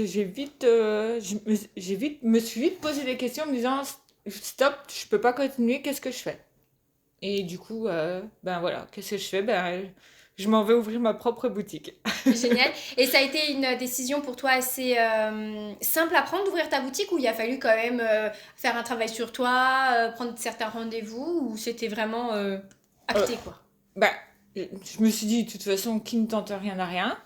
me suis vite posé des questions en me disant stop, je peux pas continuer, qu'est-ce que je fais? Et du coup, ben voilà, qu'est-ce que je fais? Ben, je m'en vais ouvrir ma propre boutique. Génial. Et ça a été une décision pour toi assez simple à prendre d'ouvrir ta boutique ou il a fallu quand même faire un travail sur toi, prendre certains rendez-vous ou c'était vraiment Euh, acté quoi? ben, je me suis dit, de toute façon, qui ne tente rien n'a rien.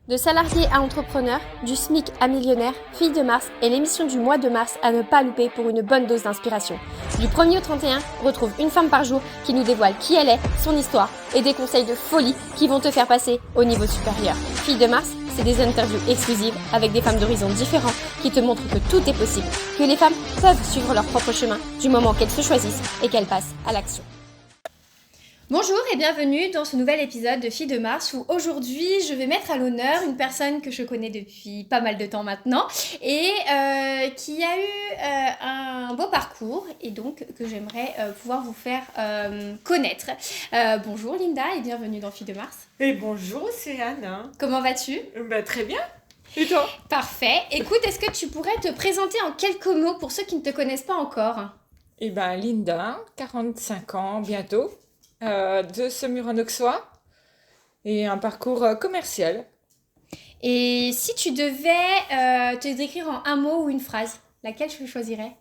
De salarié à entrepreneur, du SMIC à millionnaire, Fille de Mars est l'émission du mois de mars à ne pas louper pour une bonne dose d'inspiration. Du 1er au 31, retrouve une femme par jour qui nous dévoile qui elle est, son histoire et des conseils de folie qui vont te faire passer au niveau supérieur. Fille de Mars, c'est des interviews exclusives avec des femmes d'horizons différents qui te montrent que tout est possible, que les femmes peuvent suivre leur propre chemin du moment qu'elles se choisissent et qu'elles passent à l'action. Bonjour et bienvenue dans ce nouvel épisode de Filles de Mars où aujourd'hui je vais mettre à l'honneur une personne que je connais depuis pas mal de temps maintenant et qui a eu un beau parcours et donc que j'aimerais pouvoir vous faire connaître. Bonjour Linda et bienvenue dans Filles de Mars. Et bonjour, c'est Anne. Comment vas-tu? Ben, très bien. Et toi? Parfait. Écoute, est-ce que tu pourrais te présenter en quelques mots pour ceux qui ne te connaissent pas encore? Eh ben, Linda, 45 ans bientôt, de Semur-en-Auxois et un parcours commercial. Et si tu devais te décrire en un mot ou une phrase, laquelle tu choisirais?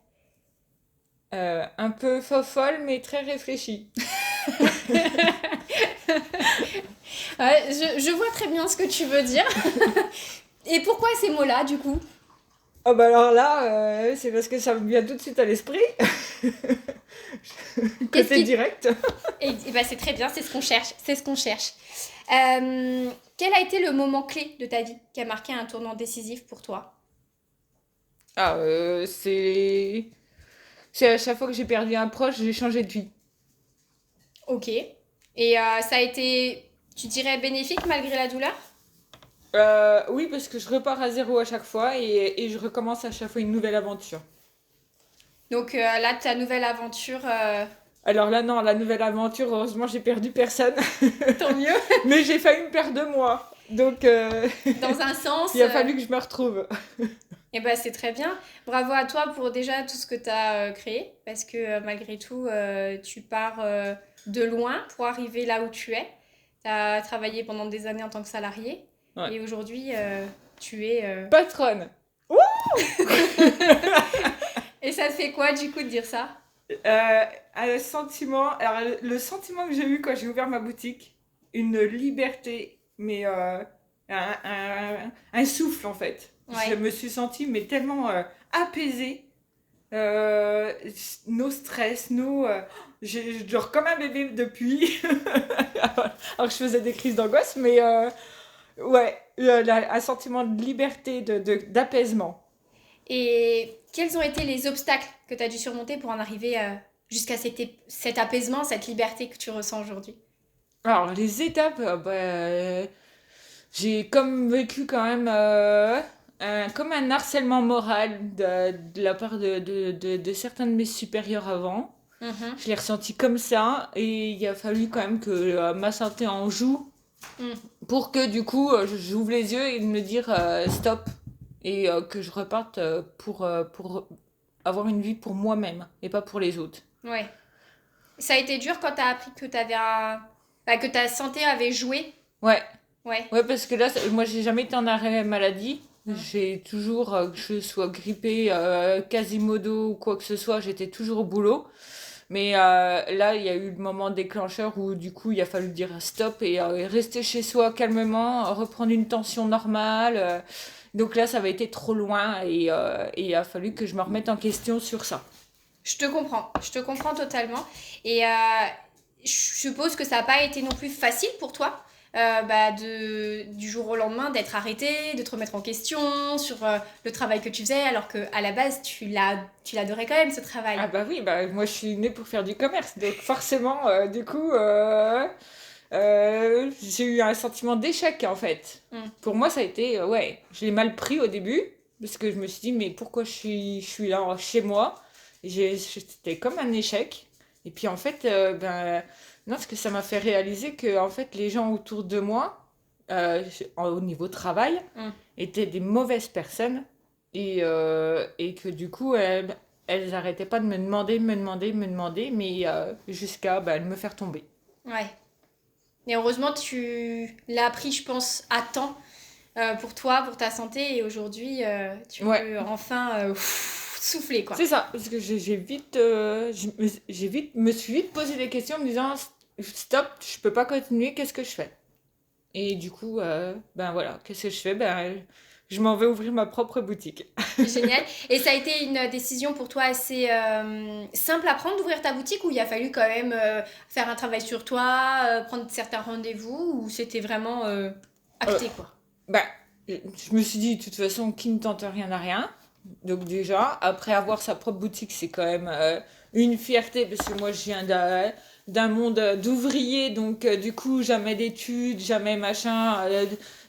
Un peu folle, mais très réfléchie. Ouais, je vois très bien ce que tu veux dire. Et pourquoi ces mots-là, du coup? Oh bah alors là, c'est parce que ça me vient tout de suite à l'esprit. Qu'est-ce Côté qui... direct. Et bah, c'est très bien, c'est ce qu'on cherche. C'est ce qu'on cherche. Quel a été le moment clé de ta vie qui a marqué un tournant décisif pour toi? Ah, c'est à chaque fois que j'ai perdu un proche, j'ai changé de vie. Ok. Et ça a été, tu dirais, bénéfique malgré la douleur? Oui, parce que je repars à zéro à chaque fois et je recommence à chaque fois une nouvelle aventure. Donc là, ta nouvelle aventure, Alors là, non, la nouvelle aventure, heureusement, j'ai perdu personne. tant mieux. Mais j'ai failli me perdre de moi. Donc, Dans un sens, il a fallu que je me retrouve. et ben c'est très bien. Bravo à toi pour déjà tout ce que tu as créé, parce que malgré tout, tu pars de loin pour arriver là où tu es. Tu as travaillé pendant des années en tant que salarié, Ouais. et aujourd'hui, tu es... Patronne. Et ça te fait quoi du coup de dire ça? Un sentiment, alors le sentiment que j'ai eu quand j'ai ouvert ma boutique, une liberté, mais un souffle en fait. Je Ouais. me suis sentie mais tellement apaisée. Nos stress, je dors comme un bébé depuis. Alors que je faisais des crises d'angoisse, mais ouais, un sentiment de liberté, d'apaisement. Et quels ont été les obstacles que tu as dû surmonter pour en arriver jusqu'à cet apaisement, cette liberté que tu ressens aujourd'hui? Alors les étapes, j'ai comme vécu quand même comme un harcèlement moral de la part de certains de mes supérieurs avant. Mhm. Je l'ai ressenti comme ça et il a fallu quand même que ma santé en joue Mm. pour que du coup j'ouvre les yeux et me dire stop et que je reparte pour avoir une vie pour moi-même et pas pour les autres. Ouais. Ça a été dur quand t'as appris que t'avais un... bah, que ta santé avait joué. Ouais, Ouais. ouais parce que là, moi j'ai jamais été en arrêt maladie. Mm. J'ai toujours, que je sois grippée, quasimodo ou quoi que ce soit, j'étais toujours au boulot. Mais là, il y a eu le moment déclencheur où du coup, il a fallu dire stop et rester chez soi calmement, reprendre une tension normale. Donc là, ça avait été trop loin et il a fallu que je me remette en question sur ça. Je te comprends totalement. Et je suppose que ça n'a pas été non plus facile pour toi bah, du jour au lendemain d'être arrêté, de te remettre en question sur le travail que tu faisais, alors qu'à la base, tu l'adorais quand même ce travail. Ah bah oui, bah moi je suis née pour faire du commerce, donc forcément, du coup, j'ai eu un sentiment d'échec en fait. Mm. Pour moi, ça a été, ouais, je l'ai mal pris au début, parce que je me suis dit, mais pourquoi je suis là chez moi? C'était comme un échec. Et puis en fait, ben, non, parce que ça m'a fait réaliser que en fait, les gens autour de moi, au niveau travail étaient des mauvaises personnes et que du coup, elles arrêtaient pas de me demander, mais jusqu'à me faire tomber. Ouais. Mais heureusement, tu l'as appris, je pense, à temps pour toi, pour ta santé. Et aujourd'hui, tu Ouais. peux enfin souffler, quoi. C'est ça, parce que j'ai vite, me suis vite posé des questions en me disant stop, je peux pas continuer, qu'est-ce que je fais? Et du coup, voilà, qu'est-ce que je fais? Je m'en vais ouvrir ma propre boutique. Génial. Et ça a été une décision pour toi assez simple à prendre d'ouvrir ta boutique ou il a fallu quand même faire un travail sur toi, prendre certains rendez-vous ou c'était vraiment acté, quoi? Ben, je me suis dit, de toute façon, qui ne tente rien n'a rien. Donc déjà, après avoir sa propre boutique, c'est quand même une fierté, parce que moi, je viens d'un monde d'ouvriers, donc du coup, jamais d'études, jamais machin,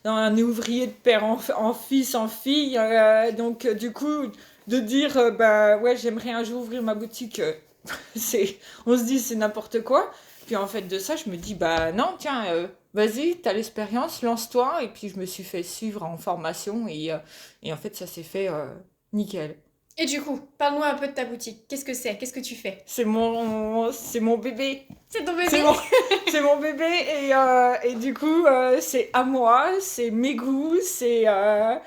un ouvrier de père en fils, en fille. Donc du coup, de dire, ouais, j'aimerais un jour ouvrir ma boutique, on se dit, c'est n'importe quoi. Puis en fait de ça, je me dis, bah non, tiens, vas-y, t'as l'expérience, lance-toi. Et puis je me suis fait suivre en formation et en fait ça s'est fait nickel. Et du coup, parle-nous un peu de ta boutique. Qu'est-ce que c'est? Qu'est-ce que tu fais? C'est mon bébé. C'est ton bébé? C'est mon bébé et du coup, c'est à moi, c'est mes goûts, c'est un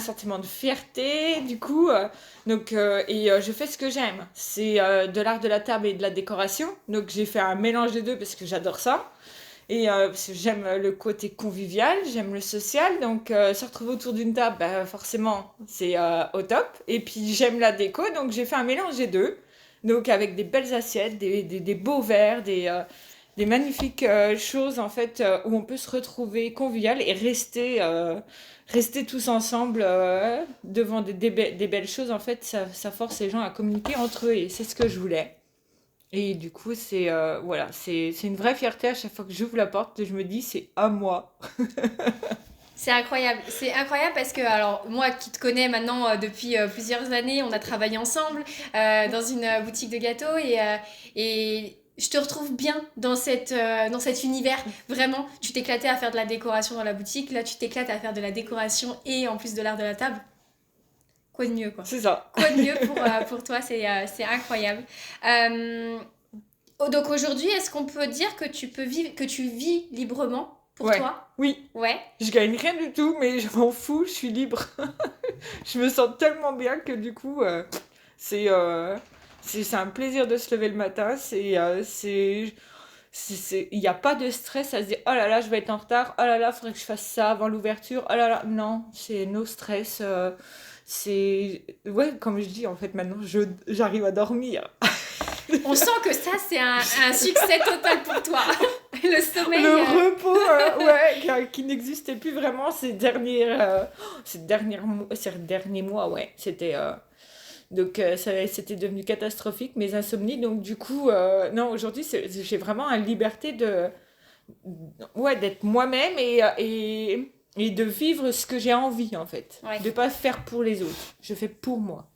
sentiment de fierté, du coup. Je fais ce que j'aime. C'est de l'art de la table et de la décoration. Donc, j'ai fait un mélange des deux parce que j'adore ça. Et parce que j'aime le côté convivial, j'aime le social. Donc, se retrouver autour d'une table, forcément, c'est au top. Et puis, j'aime la déco. Donc, j'ai fait un mélange des deux. Donc, avec des belles assiettes, des beaux verres, des magnifiques choses en fait où on peut se retrouver convivial et rester tous ensemble devant des belles choses. En fait, ça force les gens à communiquer entre eux et c'est ce que je voulais. Et du coup, voilà, c'est une vraie fierté à chaque fois que j'ouvre la porte. Je me dis, c'est à moi. C'est incroyable. C'est incroyable parce que, alors, moi qui te connais maintenant depuis plusieurs années, on a travaillé ensemble dans une boutique de gâteaux et je te retrouve bien dans dans cet univers. Vraiment, tu t'éclatais à faire de la décoration dans la boutique. Là, tu t'éclates à faire de la décoration et en plus de l'art de la table. Quoi de mieux, quoi. C'est ça. Quoi de mieux pour toi, c'est incroyable. Donc aujourd'hui, est-ce qu'on peut dire que que tu vis librement pour Ouais. toi? Oui. Ouais. Je gagne rien du tout, mais je m'en fous, je suis libre. Je me sens tellement bien que du coup, c'est c'est un plaisir de se lever le matin. Il n'y a pas de stress à se dire oh là là, je vais être en retard, oh là là, il faudrait que je fasse ça avant l'ouverture, oh là là. Non, c'est no stress. Ouais, comme je dis, en fait, maintenant, j'arrive à dormir. On sent que ça, c'est un succès total pour toi. Le sommeil. Le repos, ouais, qui n'existait plus vraiment ces derniers mois, ouais. C'était devenu catastrophique, mes insomnies. Donc, du coup, non, aujourd'hui, j'ai vraiment la liberté ouais, d'être moi-même et de vivre ce que j'ai envie, en fait. Ouais. De pas faire pour les autres. Je fais pour moi.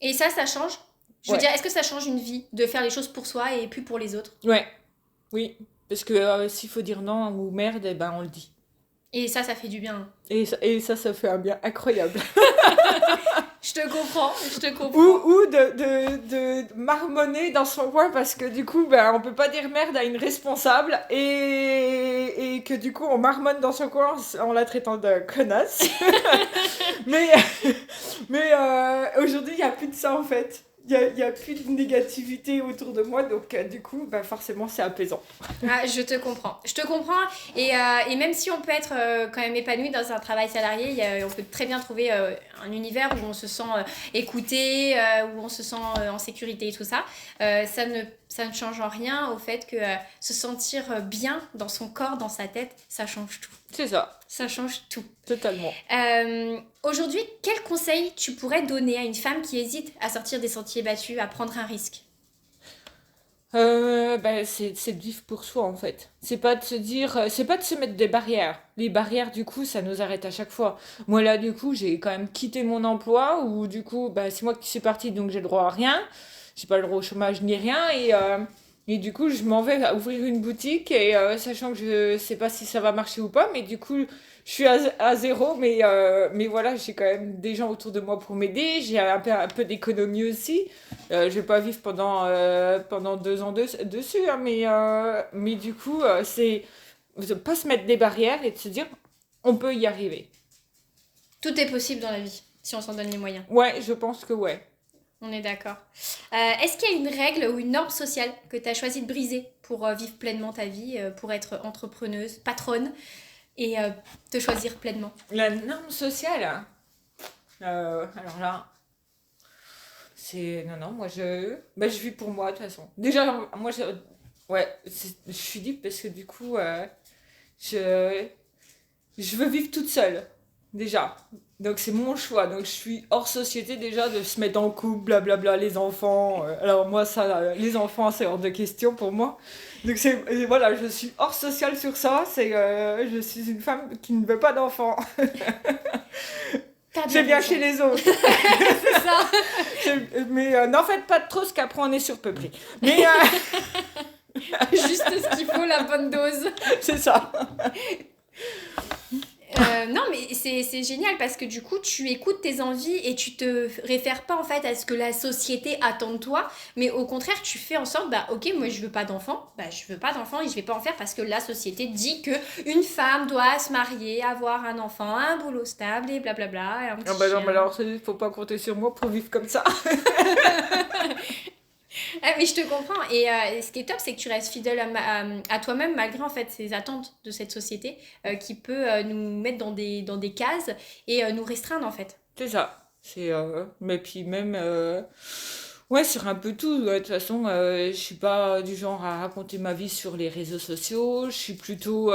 Et ça change? Je veux Ouais. dire, est-ce que ça change une vie de faire les choses pour soi et plus pour les autres? Ouais, oui. Parce que s'il faut dire non ou merde, eh ben, on le dit. Et ça fait du bien. Ça fait un bien incroyable. Je te comprends. Ou de marmonner dans son coin parce que du coup, on peut pas dire merde à une responsable et que du coup, on marmonne dans son coin en la traitant de connasse. mais aujourd'hui, il n'y a plus de ça en fait. Il y a plus de négativité autour de moi, donc du coup, forcément, c'est apaisant. Ah, je te comprends. Et même si on peut être quand même épanoui dans un travail salarié, on peut très bien trouver un univers où on se sent écouté, où on se sent en sécurité et tout ça. Ça ne change en rien au fait que se sentir bien dans son corps, dans sa tête, ça change tout. C'est ça. Ça change tout. Totalement. Aujourd'hui, quel conseil tu pourrais donner à une femme qui hésite à sortir des sentiers battus, à prendre un risque? C'est de vivre pour soi en fait. C'est pas de se dire, c'est pas de se mettre des barrières. Les barrières, du coup, ça nous arrête à chaque fois. Moi là, du coup, j'ai quand même quitté mon emploi où du coup, c'est moi qui suis partie, donc j'ai le droit à rien. J'ai pas le droit au chômage ni rien Et du coup, je m'en vais à ouvrir une boutique et sachant que je sais pas si ça va marcher ou pas, mais du coup, je suis à zéro, mais voilà, j'ai quand même des gens autour de moi pour m'aider. J'ai un peu d'économie aussi. Je vais pas vivre pendant 2 ans dessus, hein, mais du coup, c'est de pas se mettre des barrières et de se dire, on peut y arriver. Tout est possible dans la vie, si on s'en donne les moyens. Ouais, je pense que ouais. On est d'accord. Est-ce qu'il y a une règle ou une norme sociale que tu as choisi de briser pour vivre pleinement ta vie, pour être entrepreneuse, patronne et te choisir pleinement? La norme sociale, hein. Alors là, c'est... Non, non, moi, je vis pour moi, de toute façon. Déjà, moi, ouais, je suis libre parce que du coup, je... je veux vivre toute seule, déjà. Donc, c'est mon choix. Donc, je suis hors société, déjà, de se mettre en couple, blablabla, les enfants. Alors, moi, ça, les enfants, c'est hors de question pour moi. Donc, voilà, je suis hors social sur ça. Je suis une femme qui ne veut pas d'enfants. T'as C'est bien raison. chez les autres. C'est ça. Mais n'en faites pas trop, parce qu'après on est surpeuplé. Mais Juste ce qu'il faut, la bonne dose. c'est ça. Non, mais c'est génial parce que du coup, tu écoutes tes envies et tu te réfères pas en fait à ce que la société attend de toi, mais au contraire, tu fais en sorte, bah ok, moi je veux pas d'enfant, bah je veux pas d'enfant et je vais pas en faire parce que la société dit que une femme doit se marier, avoir un enfant, un boulot stable et blablabla, et un petit Ah bah non, chien. mais alors faut pas compter sur moi pour vivre comme ça. Ah, mais je te comprends. Et ce qui est top, c'est que tu restes fidèle à toi-même malgré en fait ces attentes de cette société qui peut nous mettre dans des cases et nous restreindre en fait. C'est ça. Mais puis même, ouais, sur un peu tout. Ouais, de toute façon, je suis pas du genre à raconter ma vie sur les réseaux sociaux. Je suis plutôt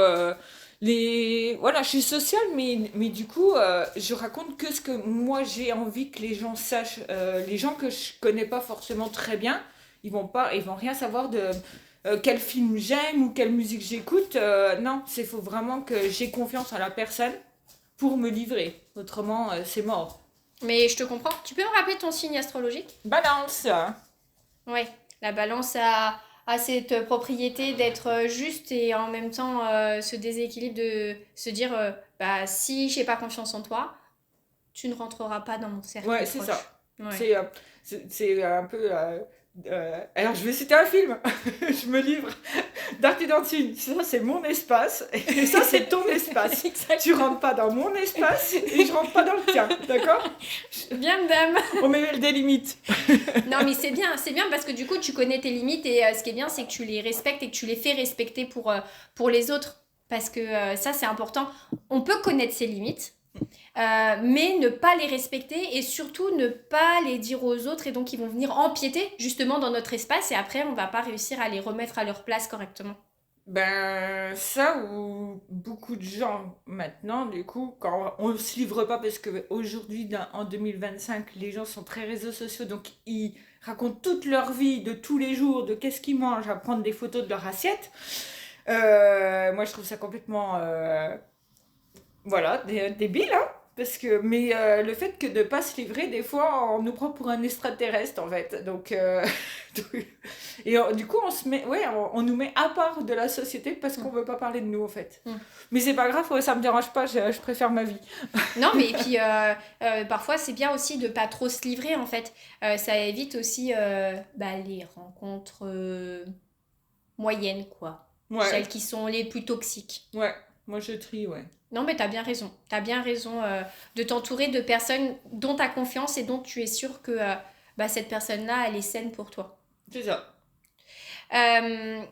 voilà, je suis sociale, mais du coup, je raconte que ce que moi j'ai envie que les gens sachent. Les gens que je connais pas forcément très bien, ils vont rien savoir de quel film j'aime ou quelle musique j'écoute. Non, faut vraiment que j'ai confiance en la personne pour me livrer. Autrement, c'est mort. Mais je te comprends. Tu peux me rappeler ton signe astrologique? Balance. Ouais, la balance a cette propriété d'être juste et en même temps ce déséquilibre de se dire bah si j'ai pas confiance en toi, tu ne rentreras pas dans mon cercle Ouais, c'est proche. ça. Ouais. C'est c'est un peu. Alors, je vais citer un film. Je me livre. Dark Identity. Ça, c'est mon espace. Et ça, c'est ton espace. Tu rentres pas dans mon espace et je rentre pas dans le tien. D'accord? Bien, madame. On met des limites. Non, mais c'est bien parce que du coup, tu connais tes limites et ce qui est bien, c'est que tu les respectes et que tu les fais respecter pour les autres. Parce que ça, c'est important. On peut connaître ses limites, mais ne pas les respecter et surtout ne pas les dire aux autres et donc ils vont venir empiéter justement dans notre espace et après, on va pas réussir à les remettre à leur place correctement. Ben, ça ou beaucoup de gens maintenant, du coup, quand on se livre pas, parce qu'aujourd'hui, en 2025, les gens sont très réseaux sociaux, donc ils racontent toute leur vie de tous les jours, de qu'est-ce qu'ils mangent, à prendre des photos de leur assiette. Moi, je trouve ça complètement, voilà, débile, hein. Mais le fait que de pas se livrer, des fois, on nous prend pour un extraterrestre, en fait. Donc, du coup, ouais, on nous met à part de la société parce qu'on veut pas parler de nous, en fait. Mm. Mais c'est pas grave, ouais, ça me dérange pas, je préfère ma vie. Non, mais et puis parfois c'est bien aussi de pas trop se livrer en fait. Ça évite aussi les rencontres moyennes quoi. Ouais, Celles qui sont les plus toxiques. ouais, moi je trie, ouais. Non, mais t'as bien raison. T'as bien raison de t'entourer de personnes dont t'as confiance et dont tu es sûr que cette personne-là, elle est saine pour toi. C'est ça. Euh,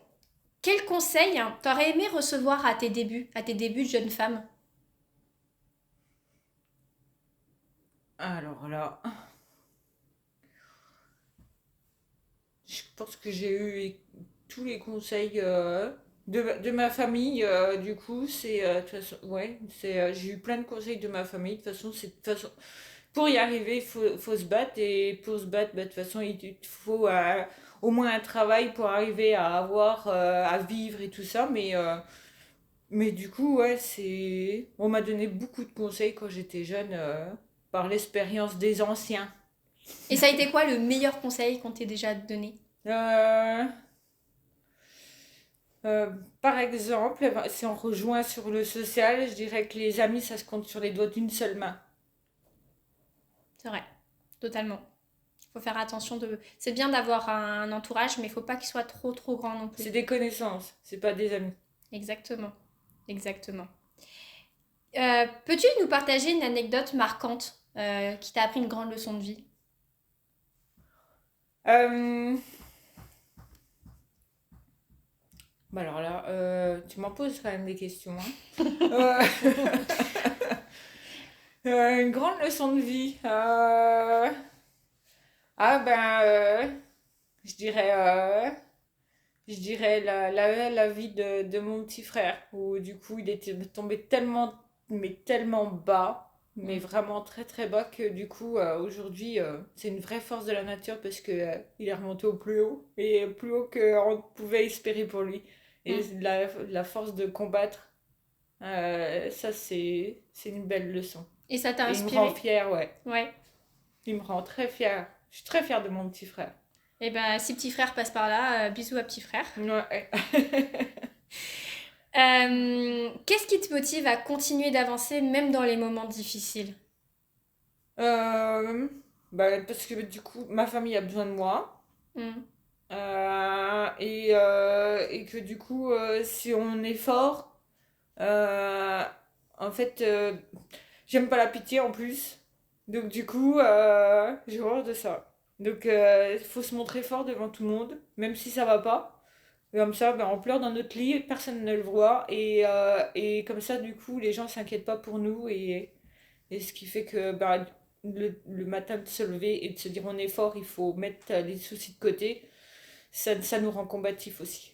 Quel conseil hein, t'aurais aimé recevoir à tes débuts de jeune femme? Alors là, je pense que j'ai eu tous les conseils de ma famille, du coup, de toute façon, ouais, j'ai eu plein de conseils de ma famille. De toute façon, pour y arriver, faut se battre, et pour se battre, bah, de toute façon, il te faut au moins un travail pour arriver à vivre et tout ça. Mais du coup, ouais, on m'a donné beaucoup de conseils quand j'étais jeune, par l'expérience des anciens. Et ça a été quoi le meilleur conseil qu'on t'ait déjà donné? Euh, Euh, Par exemple, eh ben, si on rejoint sur le social, je dirais que les amis, ça se compte sur les doigts d'une seule main. C'est vrai, totalement. Il faut faire attention C'est bien d'avoir un entourage, mais il faut pas qu'il soit trop trop grand non plus. C'est des connaissances, c'est pas des amis. Exactement, exactement. Peux-tu nous partager une anecdote marquante qui t'a appris une grande leçon de vie? Euh, Bah alors là, tu m'en poses quand même des questions, hein. Euh, une grande leçon de vie. Ah ben, je dirais, la vie de mon petit frère, où du coup il était tombé tellement, mais tellement bas, mais Mm. vraiment très très bas, que du coup aujourd'hui c'est une vraie force de la nature parce que il est remonté au plus haut, et plus haut qu'on pouvait espérer pour lui. Et Mm. la force de combattre, ça c'est une belle leçon. Et ça t'a Et il me rend inspiré? fier, ouais. Ouais. Il me rend très fier. Je suis très fière de mon petit frère. Et ben, si petit frère passe par là, bisous à petit frère. Ouais. Qu'est-ce qui te motive à continuer d'avancer même dans les moments difficiles? Euh, Bah, parce que du coup, ma famille a besoin de moi. Mm. Et que du coup, si on est fort, euh, en fait, j'aime pas la pitié en plus. Donc du coup, j'ai horreur de ça. Donc il faut se montrer fort devant tout le monde, même si ça va pas. Et comme ça, ben, on pleure dans notre lit, personne ne le voit. Et comme ça, du coup, les gens s'inquiètent pas pour nous. Et ce qui fait que ben, le matin de se lever et de se dire on est fort, il faut mettre les soucis de côté, ça nous rend combatifs aussi.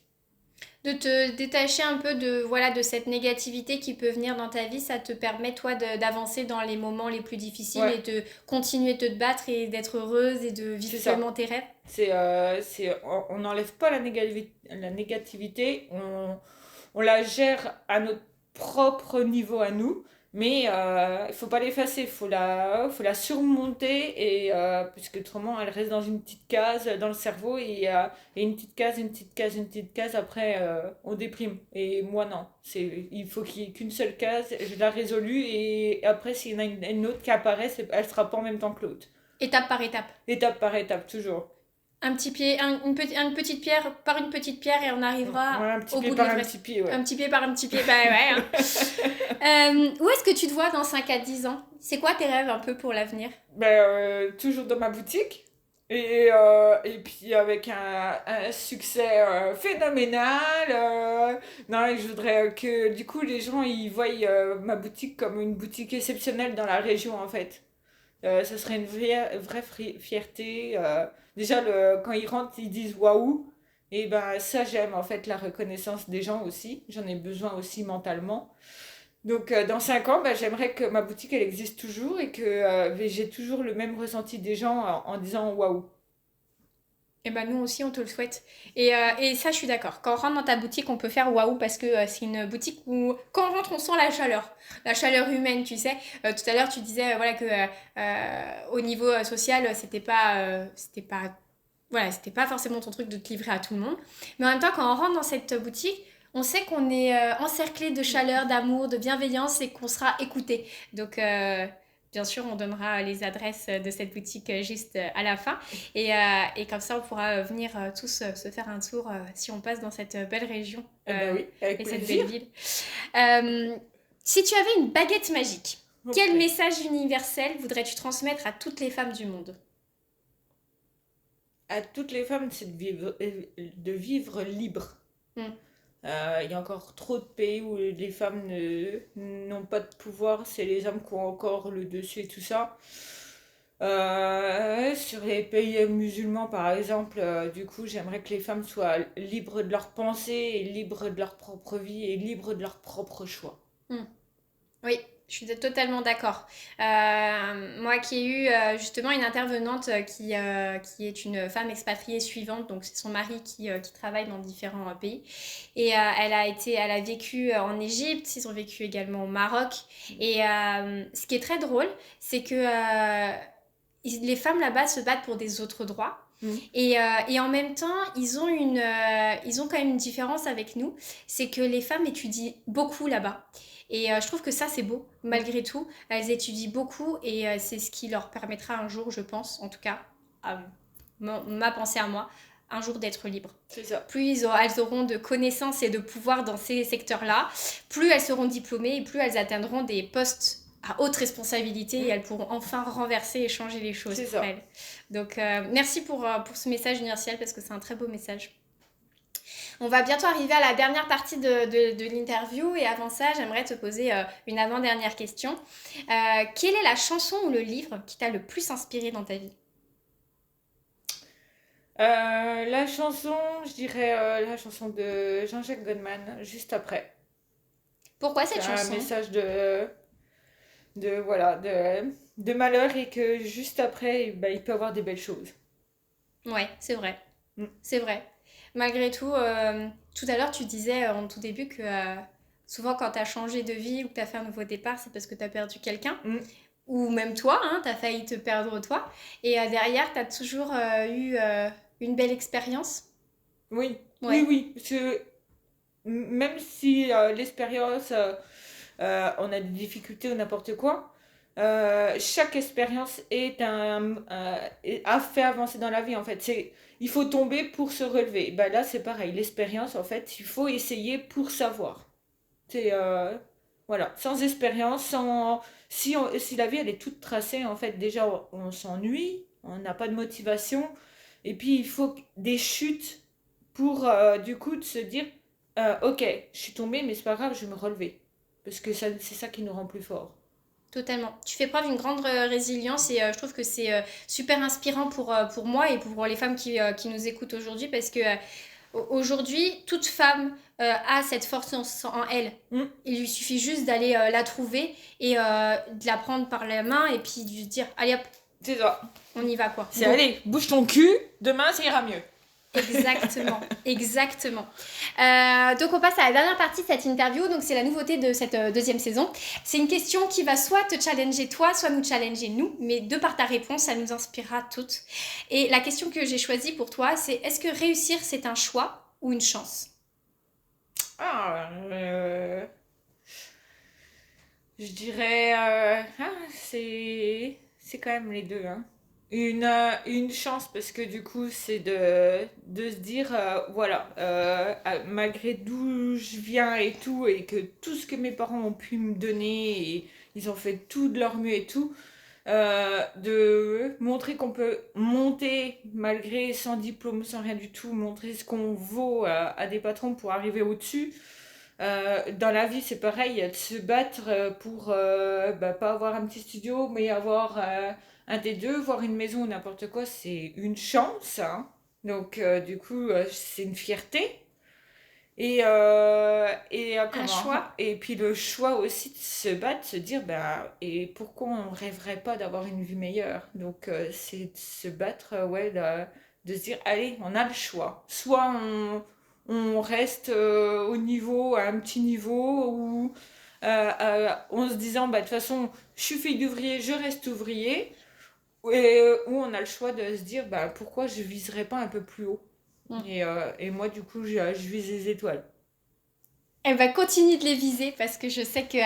De te détacher un peu de, voilà, de cette négativité qui peut venir dans ta vie, ça te permet, toi, d'avancer dans les moments les plus difficiles Ouais, et de continuer de te battre et d'être heureuse et de vivre c'est pleinement ça. tes rêves. On n'enlève pas la négativité, on la gère à notre propre niveau à nous, mais il faut pas l'effacer, faut la surmonter, puisque autrement elle reste dans une petite case dans le cerveau, et une petite case, une petite case, une petite case, après on déprime. Et moi non, il faut qu'il y ait qu'une seule case, je l'ai résolue, et après s'il y en a une autre qui apparaît, elle sera pas en même temps que l'autre. Étape par étape. Étape par étape, toujours. Un petit pied, une petite pierre par une petite pierre et on arrivera Ouais, un petit au pied bout de par un l'Everest. petit pied, Un ouais. petit pied par un petit pied, bah ouais. Hein. Où est-ce que tu te vois dans 5 à 10 ans? C'est quoi tes rêves un peu pour l'avenir? Ben, toujours dans ma boutique. Et puis avec un succès phénoménal. Non, et je voudrais que du coup les gens ils voient ma boutique comme une boutique exceptionnelle dans la région en fait. Ça serait une vraie fierté. Déjà, quand ils rentrent, ils disent waouh. Et ben ça, j'aime en fait la reconnaissance des gens aussi. J'en ai besoin aussi mentalement. Donc dans 5 ans, ben, j'aimerais que ma boutique elle existe toujours et que j'ai toujours le même ressenti des gens en disant waouh. Eh ben nous aussi on te le souhaite. Et ça je suis d'accord. Quand on rentre dans ta boutique on peut faire waouh parce que c'est une boutique où quand on rentre on sent la chaleur humaine tu sais. Tout à l'heure tu disais voilà que au niveau social c'était pas voilà c'était pas forcément ton truc de te livrer à tout le monde. Mais en même temps quand on rentre dans cette boutique on sait qu'on est encerclé de chaleur, d'amour, de bienveillance et qu'on sera écouté. Donc bien sûr on donnera les adresses de cette boutique juste à la fin. Et comme ça, on pourra venir tous se faire un tour si on passe dans cette belle région Eh ben oui, avec et cette belle plaisir. ville. Euh, Si tu avais une baguette magique, Ok. quel message universel voudrais-tu transmettre à toutes les femmes du monde? À toutes les femmes, c'est de vivre libre. Hmm. Il y a encore trop de pays où les femmes n'ont pas de pouvoir, c'est les hommes qui ont encore le dessus et tout ça. Sur les pays musulmans, par exemple, du coup, j'aimerais que les femmes soient libres de leurs pensées, et libres de leur propre vie, et libres de leurs propres choix. Hmm. Oui, je suis totalement d'accord. Moi qui ai eu justement une intervenante qui est une femme expatriée suivante, donc c'est son mari qui travaille dans différents pays. Et elle a vécu en Égypte, ils ont vécu également au Maroc. Et ce qui est très drôle, c'est que les femmes là-bas se battent pour des autres droits. Et en même temps, ils ont quand même une différence avec nous, c'est que les femmes étudient beaucoup là-bas. Et je trouve que ça, c'est beau. Malgré tout, elles étudient beaucoup et c'est ce qui leur permettra un jour, je pense, en tout cas, à ma pensée à moi, un jour d'être libres. C'est ça. Plus elles auront de connaissances et de pouvoir dans ces secteurs-là, plus elles seront diplômées et plus elles atteindront des postes à haute responsabilité et elles pourront enfin renverser et changer les choses pour elles. Donc, merci pour ce message universel parce que c'est un très beau message. On va bientôt arriver à la dernière partie de l'interview et avant ça, j'aimerais te poser une avant-dernière question. Quelle est la chanson ou le livre qui t'a le plus inspiré dans ta vie ? La chanson, je dirais la chanson de Jean-Jacques Goldman, Juste après. Pourquoi cette chanson ? Un message de malheur et que juste après, il peut y avoir des belles choses. Ouais, c'est vrai. C'est vrai. Malgré tout, tout à l'heure, tu disais en tout début que souvent quand tu as changé de vie ou que tu as fait un nouveau départ, c'est parce que tu as perdu quelqu'un. Ou même toi, tu as failli te perdre toi. Et derrière, tu as toujours eu une belle expérience. Oui, oui. Parce que même si l'expérience, on a des difficultés ou n'importe quoi, chaque expérience a fait avancer dans la vie en fait. Il faut tomber pour se relever. Là c'est pareil, l'expérience en fait, il faut essayer pour savoir. Voilà, sans expérience, si la vie elle est toute tracée en fait, déjà on s'ennuie, on n'a pas de motivation, et puis il faut des chutes pour du coup de se dire ok, je suis tombée mais c'est pas grave, je vais me relever. Parce que c'est ça qui nous rend plus forts. Totalement. Tu fais preuve d'une grande résilience et je trouve que c'est super inspirant pour moi et pour les femmes qui nous écoutent aujourd'hui parce que aujourd'hui, toute femme a cette force en elle. Il lui suffit juste d'aller la trouver et de la prendre par la main et puis de lui dire allez hop, c'est ça. On y va quoi. C'est allez, bouge ton cul, demain ça ira mieux. Exactement. Donc on passe à la dernière partie de cette interview, donc c'est la nouveauté de cette deuxième saison. C'est une question qui va soit te challenger toi, soit nous challenger nous, mais de par ta réponse, ça nous inspirera toutes. Et la question que j'ai choisie pour toi, c'est est-ce que réussir c'est un choix ou une chance ? Je dirais c'est quand même les deux, hein. Une chance parce que du coup c'est de se dire malgré d'où je viens et tout et que tout ce que mes parents ont pu me donner et ils ont fait tout de leur mieux et tout, de montrer qu'on peut monter malgré sans diplôme, sans rien du tout, montrer ce qu'on vaut à des patrons pour arriver au-dessus. Dans la vie c'est pareil, de se battre pour pas avoir un petit studio mais avoir un des deux, voir une maison ou n'importe quoi, c'est une chance, hein. Donc du coup c'est une fierté et un choix. Et puis le choix aussi de se battre, se dire et pourquoi on rêverait pas d'avoir une vie meilleure. Donc c'est de se battre, de se dire allez, on a le choix, soit on reste à un petit niveau ou en se disant de toute façon je suis fille d'ouvrier, je reste ouvrier, ou on a le choix de se dire pourquoi je viserais pas un peu plus haut. Et moi du coup je vise les étoiles. Elle va continuer de les viser parce que je sais que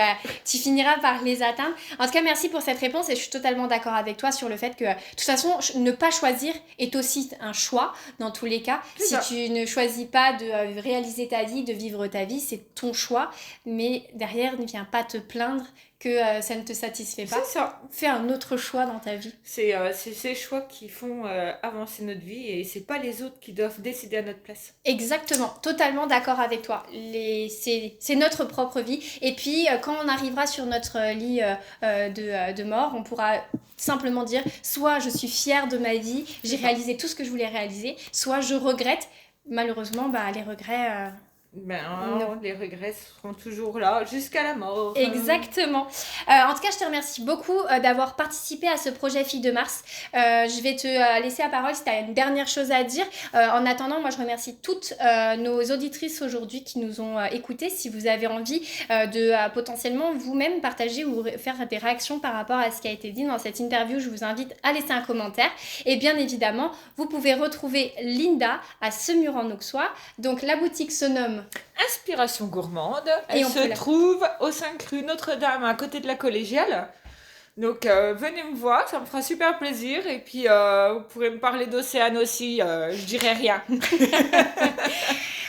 tu finiras par les atteindre. En tout cas, merci pour cette réponse et je suis totalement d'accord avec toi sur le fait que, de toute façon, ne pas choisir est aussi un choix dans tous les cas. Si tu ne choisis pas de réaliser ta vie, de vivre ta vie, c'est ton choix. Mais derrière, ne viens pas te plaindre que ça ne te satisfait pas. C'est ça. Fais un autre choix dans ta vie. C'est ces choix qui font avancer notre vie et c'est pas les autres qui doivent décider à notre place. Exactement, totalement d'accord avec toi. C'est notre propre vie. Et puis, quand on arrivera sur notre lit de mort, on pourra simplement dire soit je suis fière de ma vie, j'ai réalisé tout ce que je voulais réaliser, soit je regrette. Malheureusement, les regrets... Ben, les regrets seront toujours là jusqu'à la mort. Exactement. En tout cas, je te remercie beaucoup d'avoir participé à ce projet Filles de Mars. Je vais te laisser la parole si tu as une dernière chose à dire. En attendant, moi, je remercie toutes nos auditrices aujourd'hui qui nous ont écoutés. Si vous avez envie de potentiellement vous-même partager ou faire des réactions par rapport à ce qui a été dit dans cette interview, je vous invite à laisser un commentaire. Et bien évidemment, vous pouvez retrouver Linda à Semur-en-Auxois. Donc, la boutique se nomme Inspiration gourmande. Elle se trouve au 5 rue Notre-Dame, à côté de la collégiale. Donc venez me voir, ça me fera super plaisir. Et puis vous pourrez me parler d'Océane aussi, je dirai rien.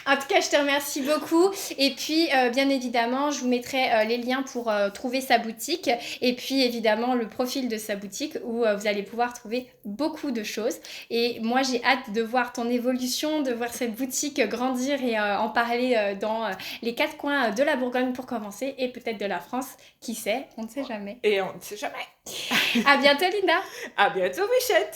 En tout cas, je te remercie beaucoup. Et puis, bien évidemment, je vous mettrai les liens pour trouver sa boutique. Et puis, évidemment, le profil de sa boutique où vous allez pouvoir trouver beaucoup de choses. Et moi, j'ai hâte de voir ton évolution, de voir cette boutique grandir et en parler dans les 4 coins de la Bourgogne pour commencer. Et peut-être de la France. Qui sait? On ne sait jamais. Et on ne sait jamais. À bientôt, Linda. À bientôt, Michette.